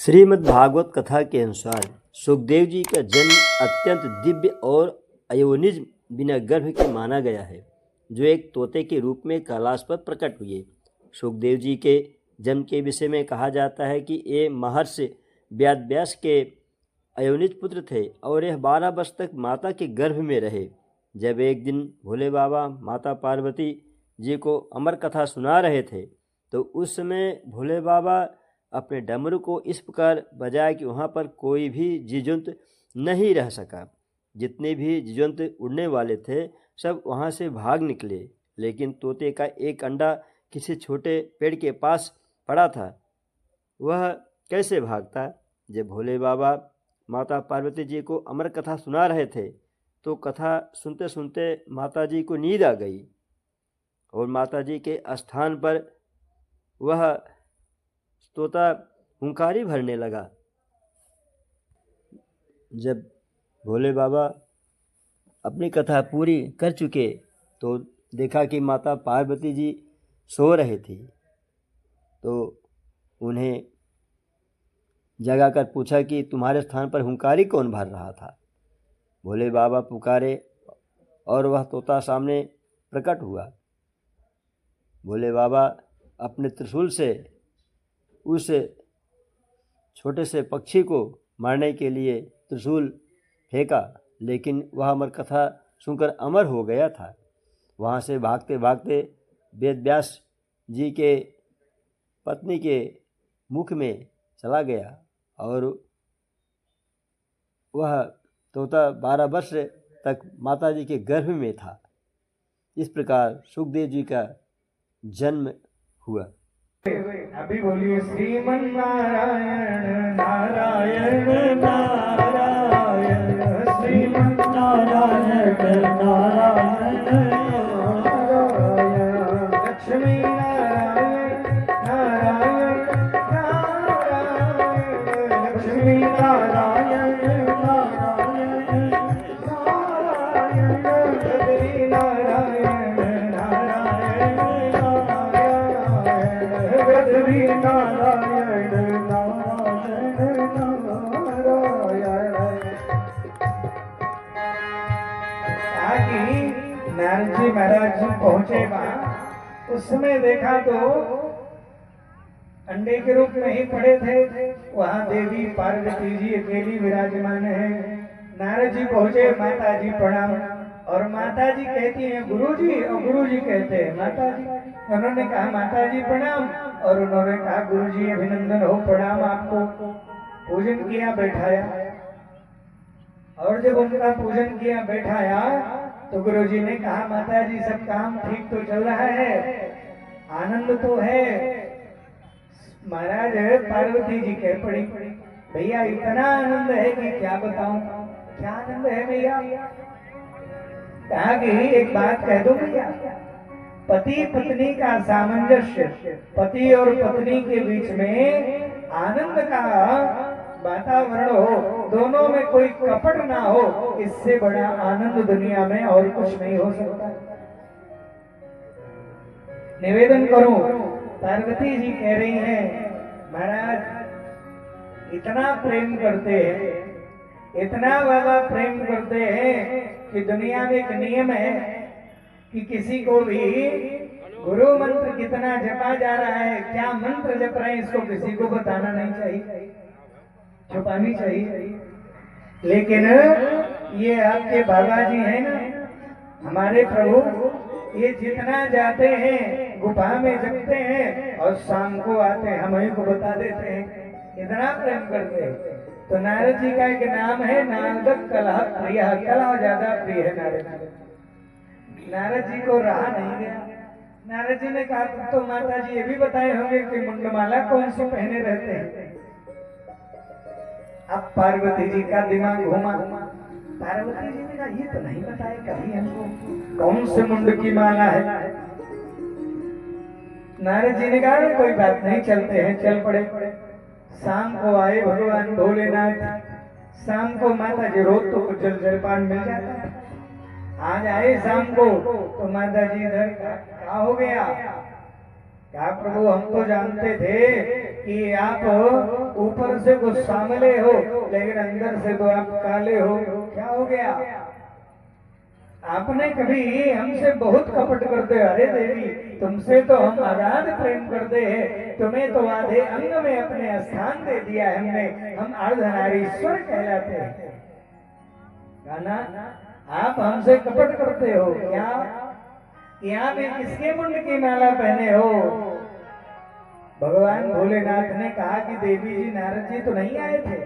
श्रीमद् भागवत कथा के अनुसार सुखदेव जी का जन्म अत्यंत दिव्य और अयोनिज बिना गर्भ के माना गया है, जो एक तोते के रूप में कैलाश पर प्रकट हुए। सुखदेव जी के जन्म के विषय में कहा जाता है कि ये महर्षि व्यास के अयोनिज पुत्र थे और यह 12 वर्ष तक माता के गर्भ में रहे। जब एक दिन भोले बाबा माता पार्वती जी को अमर कथा सुना रहे थे, तो उस समय भोले बाबा अपने डमरू को इस प्रकार बजाया कि वहाँ पर कोई भी जीवजंतु नहीं रह सका। जितने भी जीवजंतु उड़ने वाले थे सब वहाँ से भाग निकले, लेकिन तोते का एक अंडा किसी छोटे पेड़ के पास पड़ा था। वह कैसे भागता? जब भोले बाबा माता पार्वती जी को अमर कथा सुना रहे थे, तो कथा सुनते सुनते माता जी को नींद आ गई और माता जी के स्थान पर वह तोता हुंकारी भरने लगा। जब भोले बाबा अपनी कथा पूरी कर चुके, तो देखा कि माता पार्वती जी सो रहे थे, तो उन्हें जगाकर पूछा कि तुम्हारे स्थान पर हुंकारी कौन भर रहा था? भोले बाबा पुकारे और वह तोता सामने प्रकट हुआ। भोले बाबा अपने त्रिशूल से उस छोटे से पक्षी को मारने के लिए त्रिशूल फेंका, लेकिन वह अमर कथा सुनकर अमर हो गया था। वहाँ से भागते भागते व्यास जी के पत्नी के मुख में चला गया और वह तोता 12 वर्ष तक माता जी के गर्भ में था। इस प्रकार सुखदेव जी का जन्म हुआ। अभी बोलिए श्रीमन्नारायण नारायण नारायण श्रीमन्नारायण नारायण लक्ष्मी नारायण नारायण नारायण लक्ष्मी नारायण नारायण नारद जी महाराज जी पहुंचे वहां। उस समय देखा तो अंडे के रूप में ही पड़े थे। वहां देवी पार्वती जी अकेली विराजमान है। नारद जी पहुंचे, माता जी प्रणाम। और माता जी कहती हैं गुरुजी, और गुरुजी कहते हैं माता जी। उन्होंने कहा माता जी प्रणाम, और उन्होंने कहा गुरुजी अभिनंदन हो, प्रणाम आपको। पूजन किया, बैठाया। और जब उनका पूजन किया, बैठाया, तो गुरुजी ने कहा माता जी सब काम ठीक तो चल रहा है, आनंद तो है। महाराज पार्वती जी कह पड़ी, भैया इतना आनंद है कि क्या बताऊं। क्या आनंद है भैया? कहा कि एक बात कह दो भैया, पति पत्नी का सामंजस्य, पति और पत्नी के बीच में आनंद का वातावरण हो, दोनों में कोई कपट ना हो, इससे बड़ा आनंद दुनिया में और कुछ नहीं हो सकता। निवेदन करूं, पार्वती जी कह रही हैं महाराज इतना प्रेम करते हैं, इतना वाला प्रेम करते हैं कि दुनिया में एक नियम है कि किसी को भी गुरु मंत्र कितना जपा जा रहा है, क्या मंत्र जप रहे हैं, इसको किसी को बताना नहीं चाहिए, छुपानी चाहिए। लेकिन ये आपके बाबा जी हैं ना, हमारे प्रभु, ये जितना जाते हैं गुफा में जपते हैं और शाम को आते हैं, हमें को बता देते हैं, इतना प्रेम करते हैं। तो नारद जी का एक नाम है नारद कलह प्रिय, कलह ज्यादा प्रिय है नारद। नारद जी को रहा नहीं गया। नारद जी ने कहा तो माता जी ये भी बताए होंगे कि मुंडमाला कौन सी पहने रहते हैं। अब पार्वती जी का दिमाग घूमा। पार्वती जी ने कहा ये तो नहीं बताए कभी हमको, कौन से मुंड की माला है। नारद जी ने कहा कोई बात नहीं, चलते हैं। चल पड़े। शाम को आए भगवान भोलेनाथ। शाम को माता जी रोज तो कुछ जल जलपान मिल जाता है। आज आए शाम को, तो माता जी इधर क्या हो गया? क्या प्रभु हम तो जानते थे कि आप ऊपर से कुछ सांवले हो लेकिन अंदर से तो आप काले हो, क्या हो गया? आपने कभी हमसे बहुत कपट करते, अरे देवी तुमसे तो हम आजाद प्रेम करते हैं, तुम्हें तो आधे अंग में अपने स्थान दे दिया है हमने, हम अर्धनारीश्वर कहलाते हैं। गाना आप हमसे कपट करते हो क्या? यहाँ भी किसके मुंड की माला पहने हो? भगवान भोलेनाथ ने कहा कि देवी जी नारद जी तो नहीं आए थे।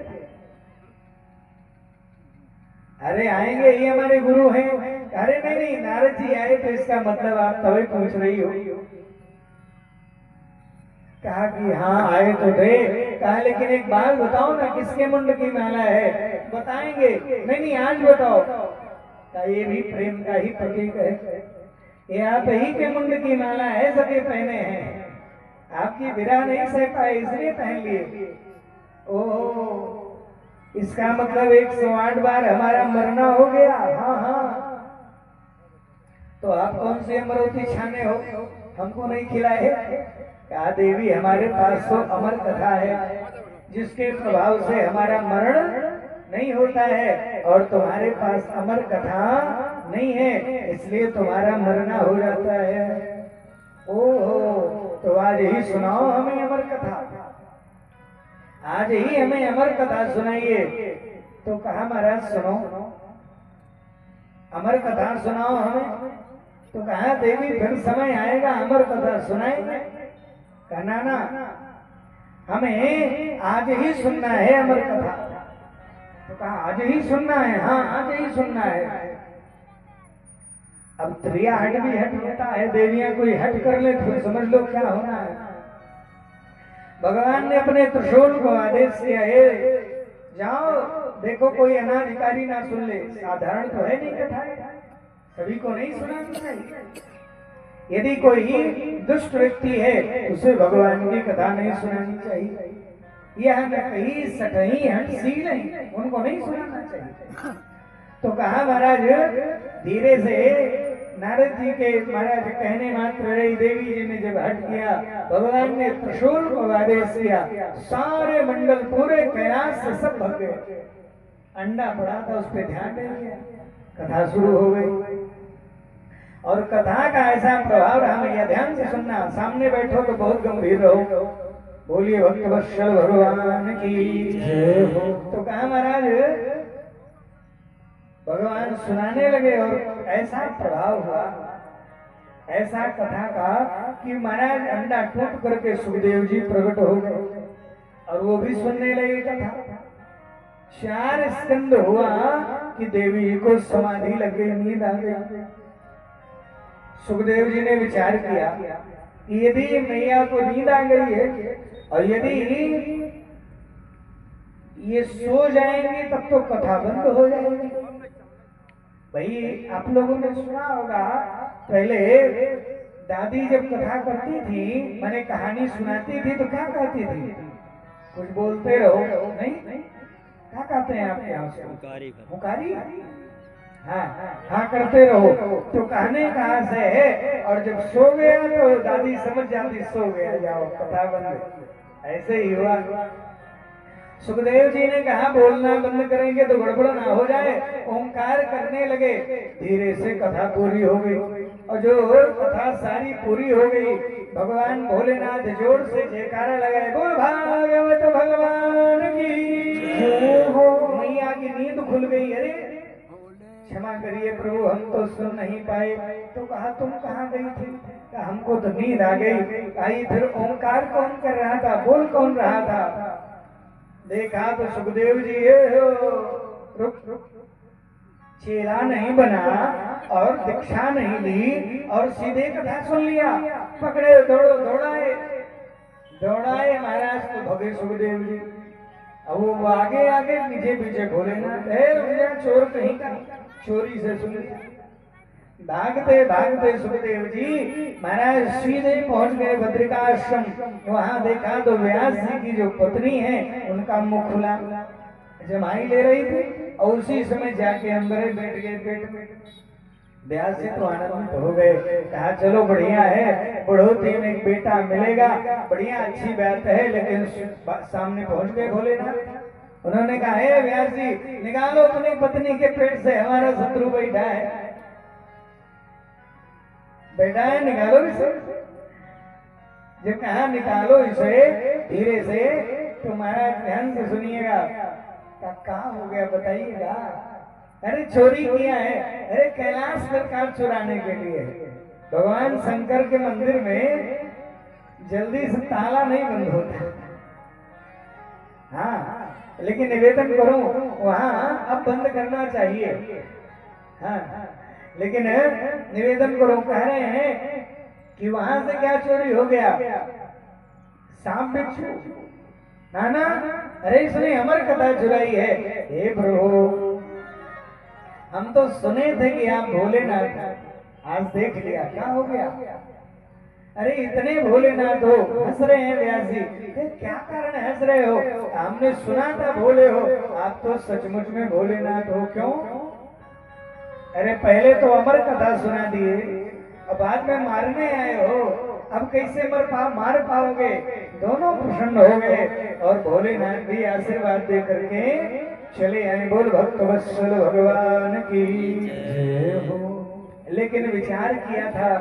अरे आएंगे, ये हमारे गुरु हैं। अरे नहीं नहीं, नारद जी आए तो इसका मतलब आप तभी पूछ रही हो। कहा कि हाँ आए तो थे। कहा लेकिन एक बात बताओ ना, किसके मुंड की माला है? बताएंगे। नहीं नहीं आज बताओ। कहा ये भी प्रेम का ही प्रतीक है, ये आप ही के मुंड की माला है, सभी पहने हैं, आपकी विरह नहीं सह पाए इसलिए पहन लिए। ओह इसका मतलब 108 बार हमारा मरना हो गया। हाँ हाँ, तो आप कौन सी अमरवती छाने हो, हमको नहीं खिलाए? कहा देवी हमारे पास तो अमर कथा है, जिसके प्रभाव से हमारा मरण नहीं होता है, और तुम्हारे पास अमर कथा नहीं है इसलिए तुम्हारा मरना हो जाता है। ओहो, तो आज ही सुनाओ हमें अमर कथा, आज ही हमें अमर कथा सुनाइए। तो कहा महाराज सुनो, अमर कथा सुनाओ हमें। तो कहा देवी फिर समय आएगा अमर कथा सुनाएंगे। कहना ना हमें आज ही सुनना है अमर कथा। तो कहा आज ही सुनना है? हाँ आज ही सुनना है। अब त्रिया हट भी हट होता है, देवियां कोई हट कर ले तो समझ लो क्या होना है। भगवान ने अपने त्रिशूल को आदेश किया है जाओ देखो कोई अनाधिकारी ना सुन ले। साधारण तो है नहीं कथा, सभी को नहीं सुनानी चाहिए। यदि कोई दुष्ट व्यक्ति है उसे भगवान की कथा नहीं सुनानी चाहिए। यह न कहीं सटही हटशील है, उनको नहीं सुनाना चाहिए। तो कहा महाराज धीरे से नारद जी के महाराज कहने मात्र रही, देवी जी ने जब हट किया, भगवान ने त्रिशूल को आदेश किया, सारे मंडल पूरे कैलाश से सब भग गए। अंडा पड़ा था उस पर ध्यान नहीं दिया, कथा शुरू हो गई। और कथा का ऐसा प्रभाव रहा, भैया ध्यान से सुनना, सामने बैठो तो बहुत गंभीर रहो। बोलिए भक्त वत्सल भगवान की जय हो। तो कहा महाराज भगवान सुनाने लगे और ऐसा प्रभाव हुआ, ऐसा कथा का कि महाराज अंडा टूट करके सुखदेव जी प्रकट हो गए और वो भी सुनने लगे कथा। 4 स्कंद हुआ कि देवी को समाधि लग गई, नींद आ गई। सुखदेव जी ने विचार किया कि यदि मैया को नींद आ गई है और यदि ये सो जाएंगे तब तो कथा बंद हो जाएगी। भाई आप लोगों ने सुना होगा पहले दादी जब कथा करती थी, मैंने कहानी सुनाती थी तो क्या कहती थी? कुछ बोलते रहो, नहीं क्या कहते हैं आपके यहाँ से? मुकारी। हाँ हाँ करते रहो। तो कहने कहाँ से है, और जब सो गया तो दादी समझ जाती सो गया, जाओ कथा बंद। ऐसे ही हुआ। सुखदेव जी ने कहा बोलना बंद करेंगे तो गड़बड़ ना हो जाए, ओंकार करने लगे, धीरे से कथा पूरी हो गई। और जो कथा सारी पूरी हो गई, भगवान भोलेनाथ जोर से जयकारा लगाए, बोल भागवत भगवान की जय हो। मैया की नींद खुल गई। अरे क्षमा करिए प्रभु हम तो सुन नहीं पाए। तो कहा तुम कहाँ गई थी? कहा हमको तो नींद आ गई। आई फिर ओंकार कौन कर रहा था, बोल कौन रहा था? देखा तो सुखदेव जी रुक चेला नहीं बना और दीक्षा नहीं ली और सीधे कथा सुन लिया। पकड़े दौड़ाए महाराज को भगे सुखदेव जी। अब वो आगे आगे पीछे पीछे भोलेनाथ है, चोर कहीं का चोरी से सुन। भागते भागते सुखदेव जी महाराज सीधे पहुंच गए बद्रिकाश्रम। वहां देखा तो व्यास जी की जो पत्नी है उनका मुख खुला, जमाई ले रही थी, और उसी समय जाके अंदर बैठ गए पेट में। व्यास जी तो आनंदित हो गए, कहा चलो बढ़िया है, बढ़ोतरी में एक बेटा मिलेगा, बढ़िया अच्छी बात है। लेकिन सामने पहुंच गए भोलेनाथ। उन्होंने कहा हे व्यास जी, निकालो अपनी पत्नी के पेट से, हमारा शत्रु बैठा है, बैठा है, निकालो इसे। जब कहा निकालो इसे धीरे से, तो महाराज ध्यान से सुनिएगा, कहाँ हो गया बताइएगा। अरे चोरी किया है, अरे कैलाश सरकार चुराने के लिए। भगवान शंकर के मंदिर में जल्दी से ताला नहीं बंद होता। हाँ, लेकिन निवेदन करूं वहां अब बंद करना चाहिए। हाँ, लेकिन निवेदन करूं, कह रहे हैं कि वहां से क्या चोरी हो गया, सांप बिच्छू, ना अरे इसने अमर कथा चुराई है। हे प्रभु, हम तो सुने थे कि आप भोलेनाथ, आज देख लिया क्या हो गया। अरे इतने भोलेनाथ हो, हंस रहे हैं व्यास जी, क्या कारण हंस रहे हो, हमने सुना था भोले हो, आप तो सचमुच में भोलेनाथ हो, क्यों? अरे पहले तो अमर कथा सुना दिए, अब बाद में मारने आए हो, अब कैसे मार पाओगे। दोनों प्रसन्न हो गए और भोलेनाथ भी आशीर्वाद दे करके चले आए। बोल भक्त वत्सल भगवान की जय हो। लेकिन विचार किया था